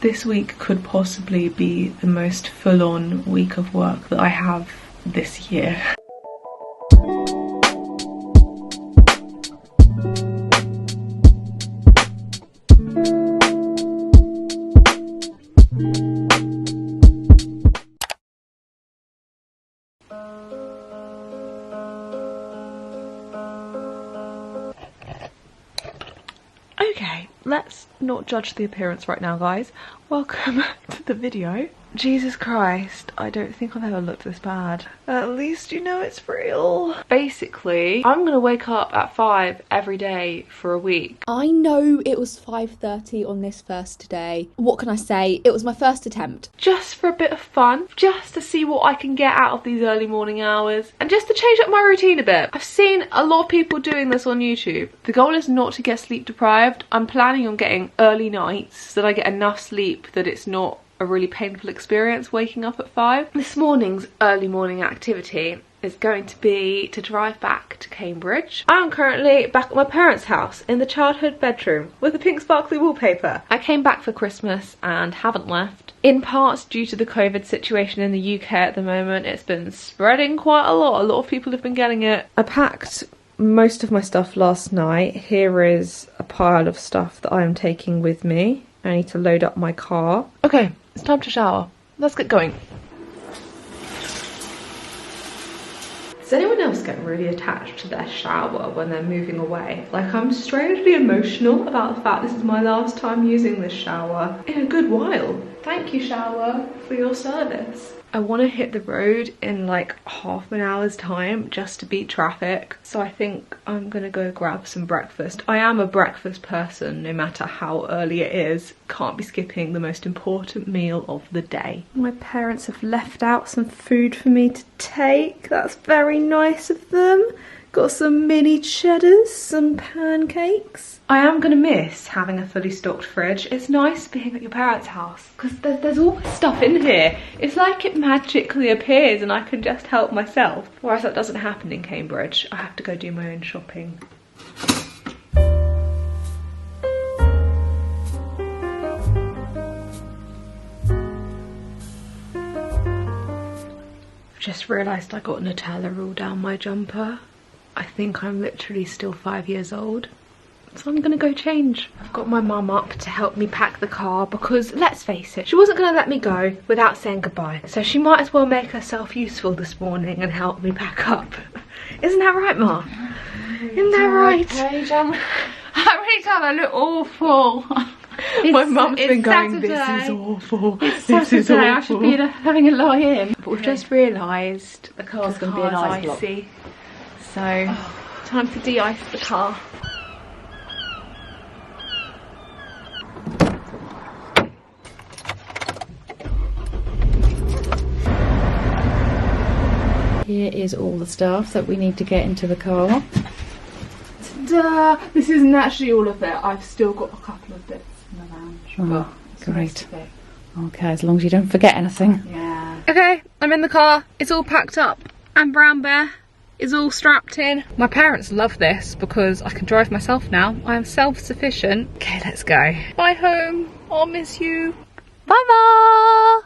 This week could possibly be the most full-on week of work that I have this year. Okay, let's not judge the appearance right now, guys. Welcome to the video. Jesus Christ, I don't think I've ever looked this bad. At least you know it's real. Basically, I'm gonna wake up at 5 every day for a week. I know it was 5:30 on this first day. What can I say? It was my first attempt. Just for a bit of fun, just to see what I can get out of these early morning hours, and just to change up my routine a bit. I've seen a lot of people doing this on YouTube. The goal is not to get sleep deprived. I'm planning on getting early nights so that I get enough sleep that it's not a really painful experience waking up at 5. This morning's early morning activity is going to be to drive back to Cambridge. I'm currently back at my parents' house in the childhood bedroom with the pink sparkly wallpaper. I came back for Christmas and haven't left. In parts due to the COVID situation in the UK at the moment, it's been spreading quite a lot. A lot of people have been getting it. I packed most of my stuff last night. Here is a pile of stuff that I am taking with me. I need to load up my car. Okay, it's time to shower. Let's get going. Does anyone else get really attached to their shower when they're moving away? Like, I'm strangely emotional about the fact this is my last time using this shower in a good while. Thank you, shower, for your service. I want to hit the road in like half an hour's time just to beat traffic, so I think I'm gonna go grab some breakfast. I am a breakfast person, no matter how early it is. Can't be skipping the most important meal of the day. My parents have left out some food for me to take. That's very nice of them. Got some mini cheddars, some pancakes. I am gonna miss having a fully stocked fridge. It's nice being at your parents' house because there's always stuff in here. It's like it magically appears and I can just help myself. Whereas that doesn't happen in Cambridge. I have to go do my own shopping. I've just realised I got Nutella all down my jumper. I think I'm literally still 5 years old, so I'm gonna go change. I've got my mum up to help me pack the car because, let's face it, she wasn't gonna let me go without saying goodbye, so she might as well make herself useful this morning and help me pack up. Isn't that right, Ma? Isn't that right? Okay, I really don't. I look awful. My mum's been going, Saturday. this is awful, It's this is Saturday. awful. I should be having a lie in. But we've just realised The car's going to be an ice block. icy. So, time to de-ice the car. Here is all the stuff that we need to get into the car. Ta-da! This isn't actually all of it. I've still got a couple of bits in the lounge. Oh, But great. Okay, as long as you don't forget anything. Yeah. Okay, I'm in the car. It's all packed up. And Brown Bear is all strapped in. My parents love this because I can drive myself now. I am self-sufficient. Okay, let's go. Bye home. I'll miss you. Bye, Ma.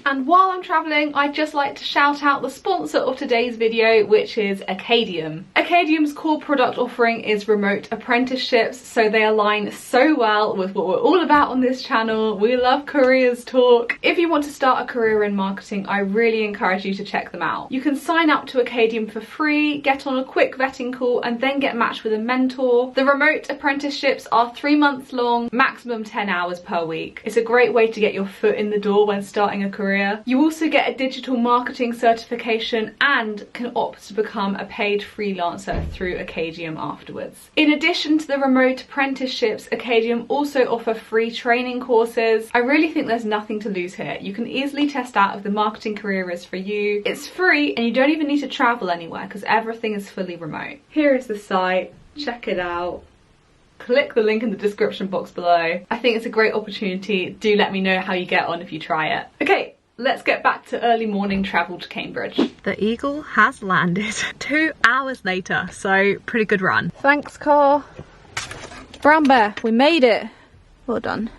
And while I'm travelling, I'd just like to shout out the sponsor of today's video, which is Acadium. Acadium's core product offering is remote apprenticeships, so they align so well with what we're all about on this channel. We love careers talk. If you want to start a career in marketing, I really encourage you to check them out. You can sign up to Acadium for free, get on a quick vetting call, and then get matched with a mentor. The remote apprenticeships are 3 months long, maximum 10 hours per week. It's a great way to get your foot in the door when starting a career. You also get a digital marketing certification and can opt to become a paid freelancer through Acadium afterwards. In addition to the remote apprenticeships, Acadium also offer free training courses. I really think there's nothing to lose here. You can easily test out if the marketing career is for you. It's free and you don't even need to travel anywhere because everything is fully remote. Here is the site. Check it out. Click the link in the description box below. I think it's a great opportunity. Do let me know how you get on if you try it. Okay, let's get back to early morning travel to Cambridge. The Eagle has landed 2 hours later, so pretty good run. Thanks, car. Brown Bear, we made it. Well done.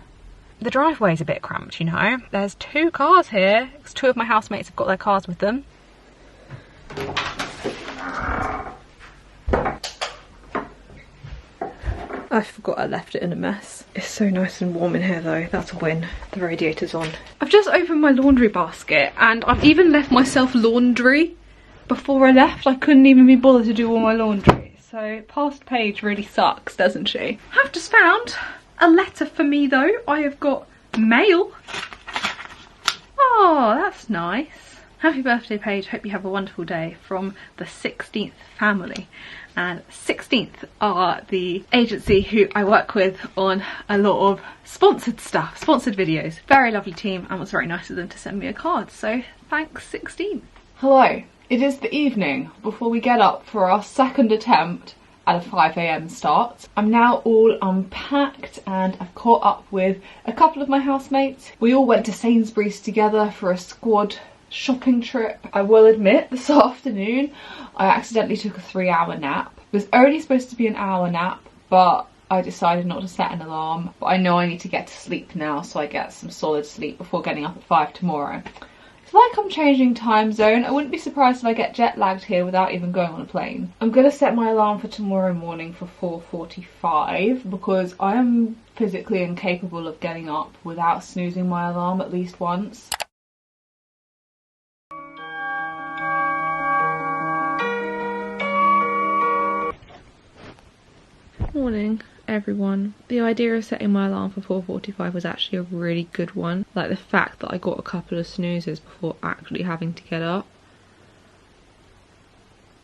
The driveway's a bit cramped, you know. There's 2 cars here, because 2 of my housemates have got their cars with them. I forgot I left it in a mess. It's so nice and warm in here though, that's a win. The radiator's on. I've just opened my laundry basket and I've even left myself laundry before I left. I couldn't even be bothered to do all my laundry. So past Paige really sucks, doesn't she? I've just found a letter for me though. I have got mail. Oh, that's nice. Happy birthday, Paige. Hope you have a wonderful day from the 16th family. And 16th are the agency who I work with on a lot of sponsored stuff, sponsored videos. Very lovely team, and it was very nice of them to send me a card. So thanks, 16th. Hello. It is the evening before we get up for our second attempt at a 5 AM start. I'm now all unpacked and I've caught up with a couple of my housemates. We all went to Sainsbury's together for a squad shopping trip. I will admit, this afternoon I accidentally took a 3-hour nap. It was only supposed to be an hour nap, but I decided not to set an alarm. But I know I need to get to sleep now so I get some solid sleep before getting up at 5 tomorrow. It's like I'm changing time zone. I wouldn't be surprised if I get jet lagged here without even going on a plane. I'm going to set my alarm for tomorrow morning for 4:45 because I am physically incapable of getting up without snoozing my alarm at least once. Morning everyone. The idea of setting my alarm for 4:45 was actually a really good one. Like the fact that I got a couple of snoozes before actually having to get up.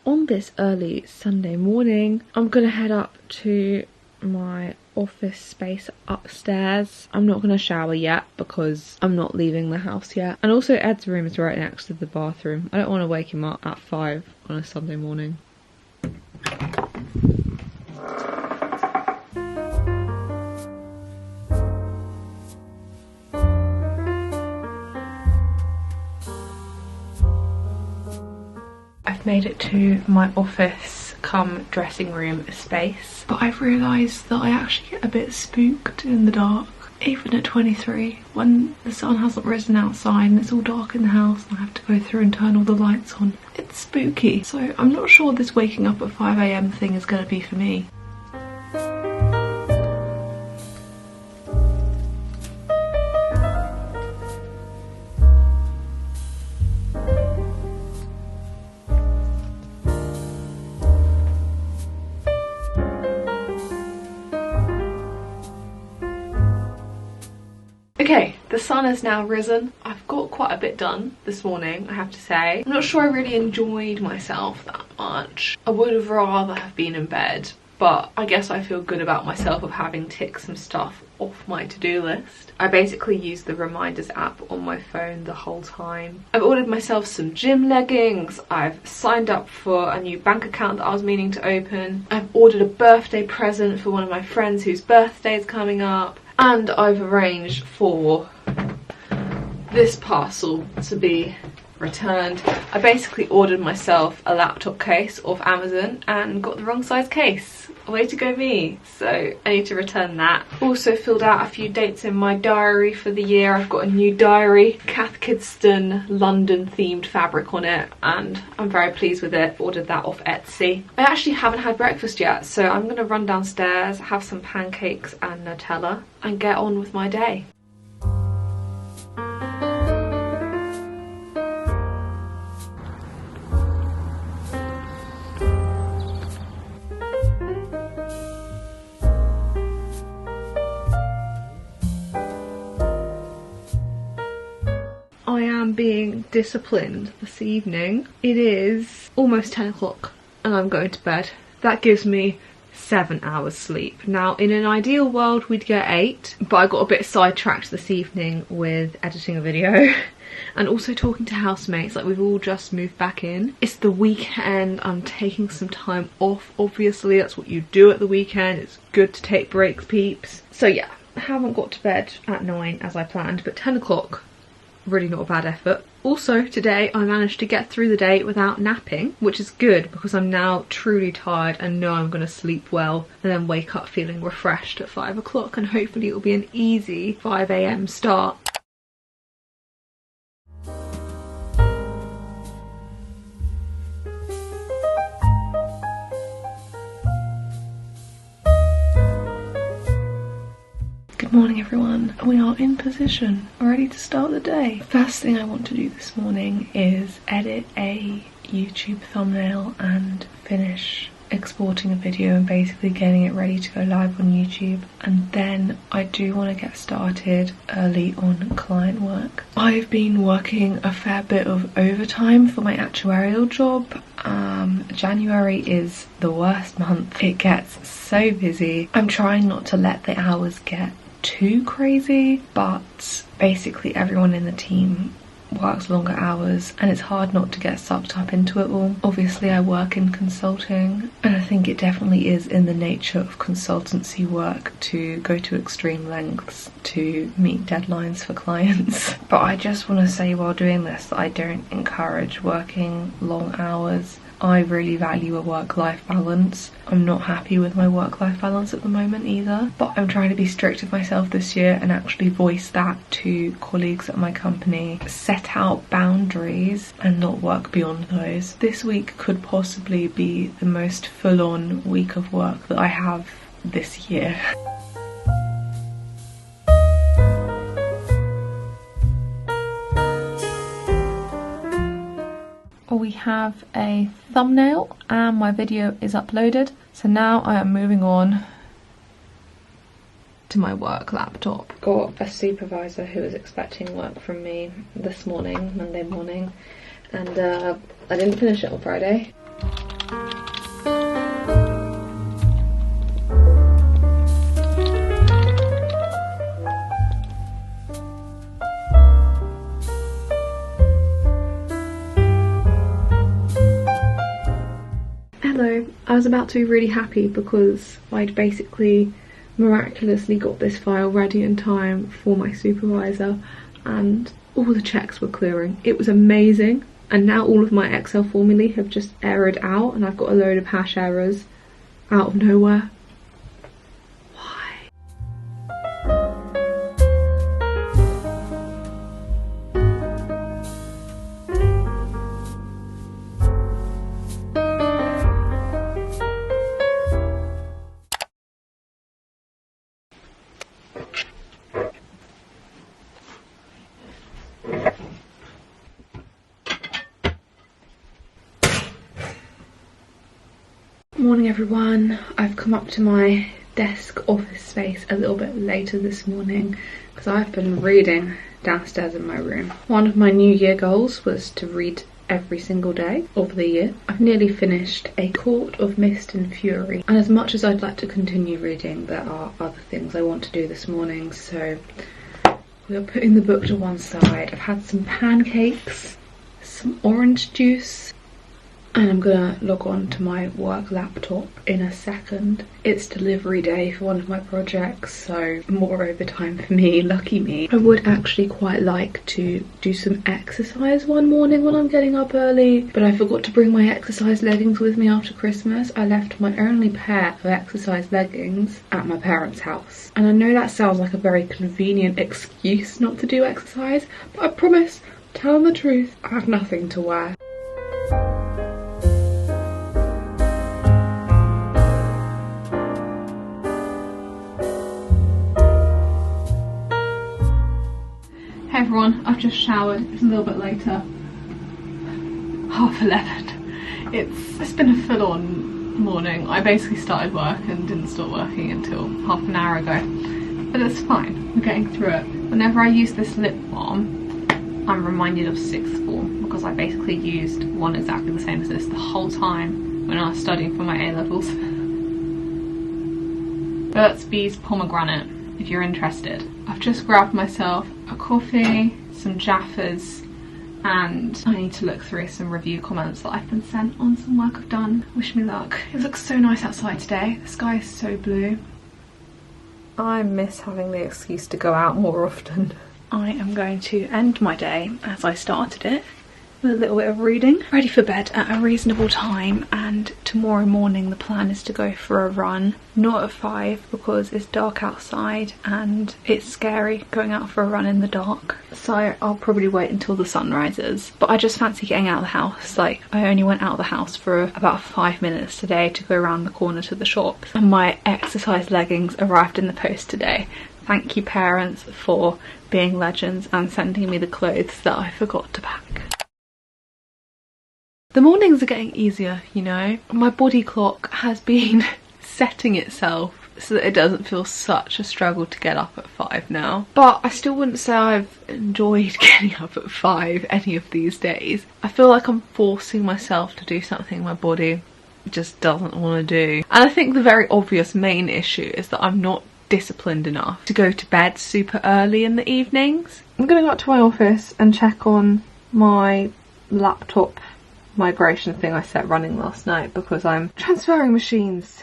On this early Sunday morning, I'm gonna head up to my office space upstairs. I'm not gonna shower yet because I'm not leaving the house yet. And also Ed's room is right next to the bathroom. I don't want to wake him up at 5 on a Sunday morning. Made it to my office come dressing room space, but I've realised that I actually get a bit spooked in the dark, even at 23, when the sun hasn't risen outside and it's all dark in the house and I have to go through and turn all the lights on. It's spooky, so I'm not sure this waking up at 5 AM thing is going to be for me. Okay, the sun has now risen. I've got quite a bit done this morning, I have to say. I'm not sure I really enjoyed myself that much. I would have rather have been in bed, but I guess I feel good about myself of having ticked some stuff off my to-do list. I basically used the reminders app on my phone the whole time. I've ordered myself some gym leggings. I've signed up for a new bank account that I was meaning to open. I've ordered a birthday present for one of my friends whose birthday is coming up. And I've arranged for this parcel to be returned. I basically ordered myself a laptop case off Amazon and got the wrong size case. Way to go me. So I need to return that. Also filled out a few dates in my diary for the year. I've got a new diary, Cath Kidston London themed fabric on it, and I'm very pleased with it. Ordered that off Etsy. I actually haven't had breakfast yet, so I'm gonna run downstairs, have some pancakes and Nutella and get on with my day. I am being disciplined this evening. It is almost 10 o'clock and I'm going to bed. That gives me 7 hours sleep. Now in an ideal world we'd get 8, but I got a bit sidetracked this evening with editing a video and also talking to housemates. Like, we've all just moved back in. It's the weekend, I'm taking some time off, obviously. That's what you do at the weekend. It's good to take breaks, peeps. So yeah, I haven't got to bed at 9 as I planned, but 10 o'clock really not a bad effort. Also today I managed to get through the day without napping, which is good because I'm now truly tired and know I'm going to sleep well and then wake up feeling refreshed at 5 o'clock, and hopefully it will be an easy 5 AM start. Good morning everyone, we are in position, ready to start the day. First thing I want to do this morning is edit a YouTube thumbnail and finish exporting a video and basically getting it ready to go live on YouTube. And then I do want to get started early on client work. I've been working a fair bit of overtime for my actuarial job. January is the worst month. It gets so busy. I'm trying not to let the hours get too crazy, but basically everyone in the team works longer hours and it's hard not to get sucked up into it all. Obviously I work in consulting and I think it definitely is in the nature of consultancy work to go to extreme lengths to meet deadlines for clients. But I just want to say while doing this that I don't encourage working long hours. I really value a work-life balance. I'm not happy with my work-life balance at the moment either, but I'm trying to be strict with myself this year and actually voice that to colleagues at my company, set out boundaries and not work beyond those. This week could possibly be the most full-on week of work that I have this year. We have a thumbnail and my video is uploaded, so now I am moving on to my work laptop. Got a supervisor who was expecting work from me this morning, Monday morning, and I didn't finish it on Friday. I was about to be really happy because I'd basically miraculously got this file ready in time for my supervisor and all the checks were clearing. It was amazing, and now all of my Excel formulae have just errored out and I've got a load of hash errors out of nowhere. Morning everyone, I've come up to my desk office space a little bit later this morning because I've been reading downstairs in my room. One of my New Year goals was to read every single day of the year. I've nearly finished A Court of Mist and Fury, and as much as I'd like to continue reading, there are other things I want to do this morning, so we're putting the book to one side. I've had some pancakes, some orange juice, and I'm gonna log on to my work laptop in a second. It's delivery day for one of my projects, so more overtime for me, lucky me. I would actually quite like to do some exercise one morning when I'm getting up early, but I forgot to bring my exercise leggings with me after Christmas. I left my only pair of exercise leggings at my parents' house. And I know that sounds like a very convenient excuse not to do exercise, but I promise, telling the truth, I have nothing to wear. Hey everyone, I've just showered. It's a little bit later, 11:30. It's been a full-on morning. I basically started work and didn't stop working until half an hour ago, but it's fine, we're getting through it. Whenever I use this lip balm, I'm reminded of sixth form because I basically used one exactly the same as this the whole time when I was studying for my A-levels. Burt's Bees Pomegranate, if you're interested. I've just grabbed myself a coffee, some Jaffas, and I need to look through some review comments that I've been sent on some work I've done. Wish me luck. It looks so nice outside today. The sky is so blue. I miss having the excuse to go out more often. I am going to end my day as I started it, with a little bit of reading. Ready for bed at a reasonable time, and tomorrow morning the plan is to go for a run. Not at 5 because it's dark outside and it's scary going out for a run in the dark. So I'll probably wait until the sun rises. But I just fancy getting out of the house. Like, I only went out of the house for about 5 minutes today to go around the corner to the shops. And my exercise leggings arrived in the post today. Thank you, parents, for being legends and sending me the clothes that I forgot to pack. The mornings are getting easier, you know. My body clock has been setting itself so that it doesn't feel such a struggle to get up at 5 now. But I still wouldn't say I've enjoyed getting up at 5 any of these days. I feel like I'm forcing myself to do something my body just doesn't want to do. And I think the very obvious main issue is that I'm not disciplined enough to go to bed super early in the evenings. I'm gonna go up to my office and check on my laptop migration thing I set running last night because I'm transferring machines.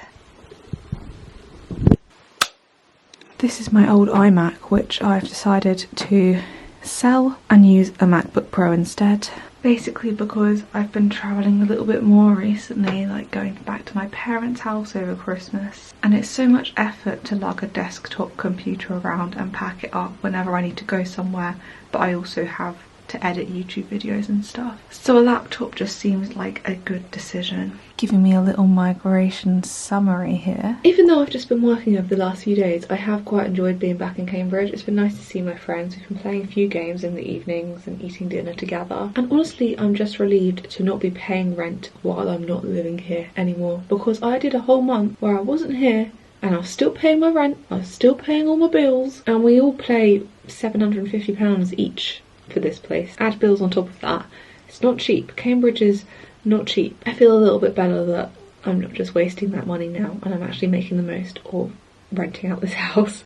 This is my old iMac, which I've decided to sell and use a MacBook Pro instead. Basically because I've been travelling a little bit more recently, like going back to my parents' house over Christmas, and it's so much effort to lug a desktop computer around and pack it up whenever I need to go somewhere, but I also have to edit YouTube videos and stuff. So a laptop just seems like a good decision. Giving me a little migration summary here. Even though I've just been working over the last few days, I have quite enjoyed being back in Cambridge. It's been nice to see my friends. We've been playing a few games in the evenings and eating dinner together. And honestly, I'm just relieved to not be paying rent while I'm not living here anymore, because I did a whole month where I wasn't here and I was still paying my rent, I was still paying all my bills, and we all pay £750 each for this place. Add bills on top of that. It's not cheap. Cambridge is not cheap. I feel a little bit better that I'm not just wasting that money now and I'm actually making the most of renting out this house.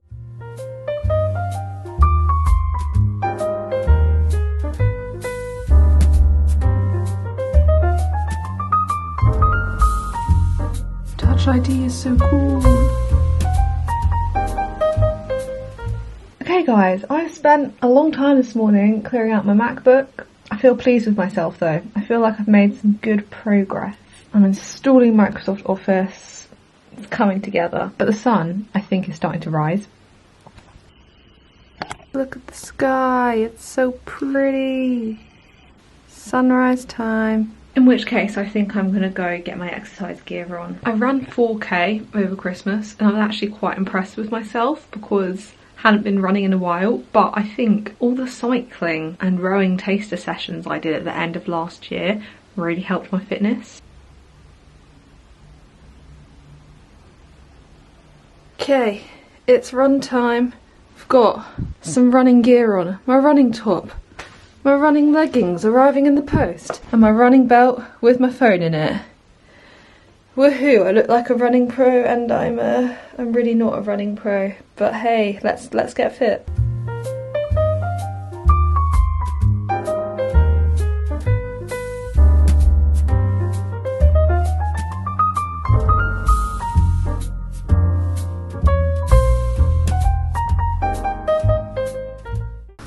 Touch ID is so cool. Okay guys, I've spent a long time this morning clearing out my MacBook. I feel pleased with myself though. I feel like I've made some good progress. I'm installing Microsoft Office. It's coming together. But the sun, I think, is starting to rise. Look at the sky, it's so pretty. Sunrise time. In which case I think I'm gonna go get my exercise gear on. I ran 4K over Christmas and I was actually quite impressed with myself because hadn't been running in a while, but I think all the cycling and rowing taster sessions I did at the end of last year really helped my fitness. Okay, it's run time. I've got some running gear on, my running top, my running leggings arriving in the post, and my running belt with my phone in it. Woohoo, I look like a running pro and I'm really not a running pro, but hey, let's get fit.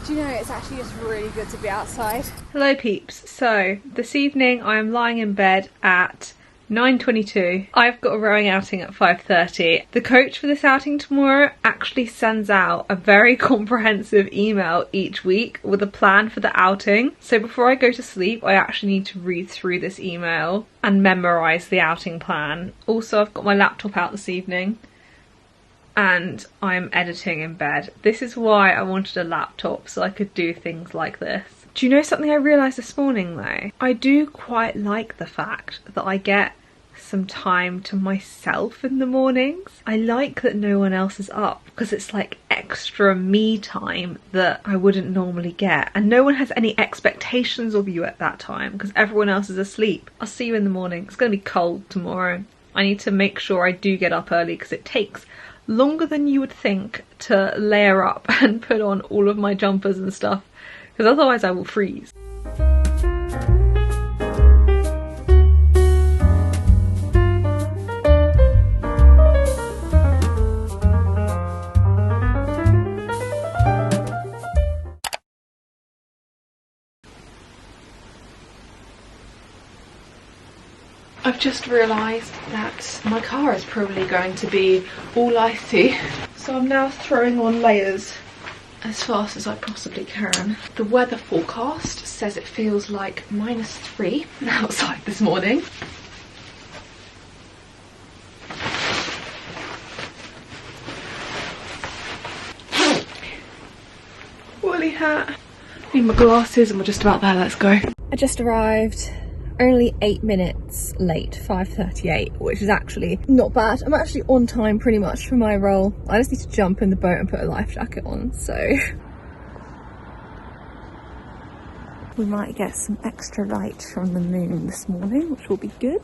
Do you know, it's actually just really good to be outside. Hello peeps, so this evening I am lying in bed at 9:22. I've got a rowing outing at 5:30. The coach for this outing tomorrow actually sends out a very comprehensive email each week with a plan for the outing. So before I go to sleep, I actually need to read through this email and memorise the outing plan. Also, I've got my laptop out this evening and I'm editing in bed. This is why I wanted a laptop, so I could do things like this. Do you know something I realised this morning though? I do quite like the fact that I get some time to myself in the mornings. I like that no one else is up because it's like extra me time that I wouldn't normally get, and no one has any expectations of you at that time because everyone else is asleep. I'll see you in the morning. It's going to be cold tomorrow. I need to make sure I do get up early because it takes longer than you would think to layer up and put on all of my jumpers and stuff, because otherwise I will freeze. I've just realised that my car is probably going to be all icy, so I'm now throwing on layers as fast as I possibly can. The weather forecast says it feels like -3 outside this morning. Woolly hat. Need my glasses and we're just about there, let's go. I just arrived. Only 8 minutes late, 5:38, which is actually not bad. I'm actually on time pretty much for my role. I just need to jump in the boat and put a life jacket on, so. We might get some extra light from the moon this morning, which will be good.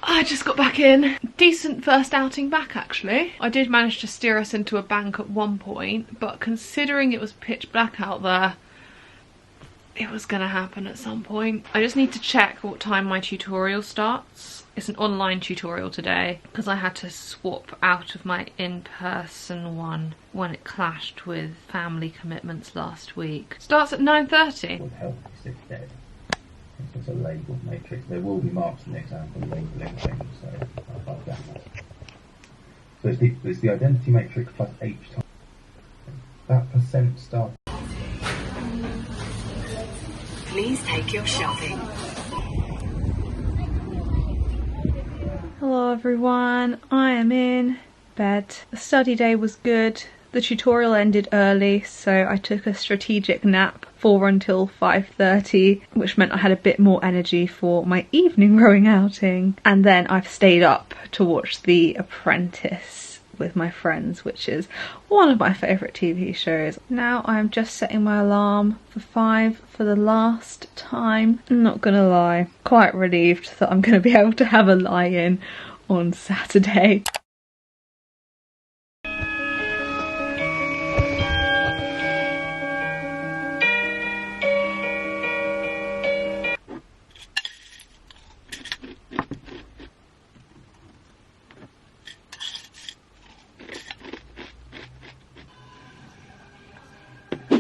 I just got back in. Decent first outing back, actually. I did manage to steer us into a bank at one point, but considering it was pitch black out there, it was gonna happen at some point. I just need to check what time my tutorial starts. It's an online tutorial today, because I had to swap out of my in-person one when it clashed with family commitments last week. Starts at 9:30. It's a labelled matrix. There will be marks in the exam for labelling things, so I'll find that. So it's the identity matrix plus H times that percent stuff. Please take your shopping. Hello everyone, I am in bed. The study day was good. The tutorial ended early, so I took a strategic nap for until 5:30, which meant I had a bit more energy for my evening rowing outing. And then I've stayed up to watch The Apprentice with my friends, which is one of my favourite TV shows. Now I'm just setting my alarm for 5 for the last time. I'm not gonna lie, quite relieved that I'm gonna be able to have a lie-in on Saturday.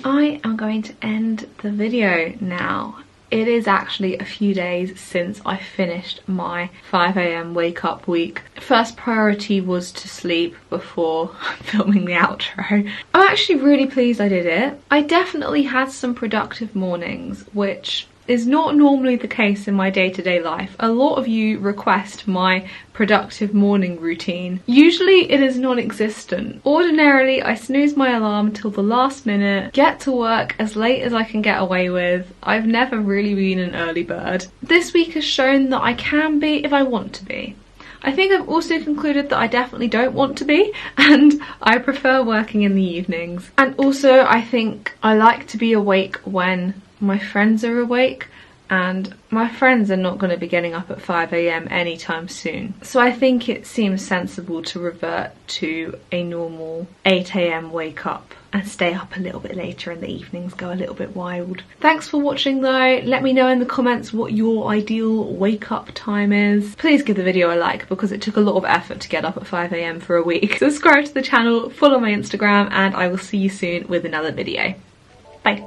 I am going to end the video now. It is actually a few days since I finished my 5 AM wake up week. First priority was to sleep before filming the outro. I'm actually really pleased I did it. I definitely had some productive mornings, which is not normally the case in my day-to-day life. A lot of you request my productive morning routine. Usually it is non-existent. Ordinarily I snooze my alarm till the last minute, get to work as late as I can get away with. I've never really been an early bird. This week has shown that I can be if I want to be. I think I've also concluded that I definitely don't want to be, and I prefer working in the evenings. And also I think I like to be awake when my friends are awake, and my friends are not going to be getting up at 5 AM anytime soon. So I think it seems sensible to revert to a normal 8 AM wake up and stay up a little bit later in the evenings, go a little bit wild. Thanks for watching though. Let me know in the comments what your ideal wake up time is. Please give the video a like because it took a lot of effort to get up at 5 AM for a week. Subscribe to the channel, follow my Instagram, and I will see you soon with another video. Bye.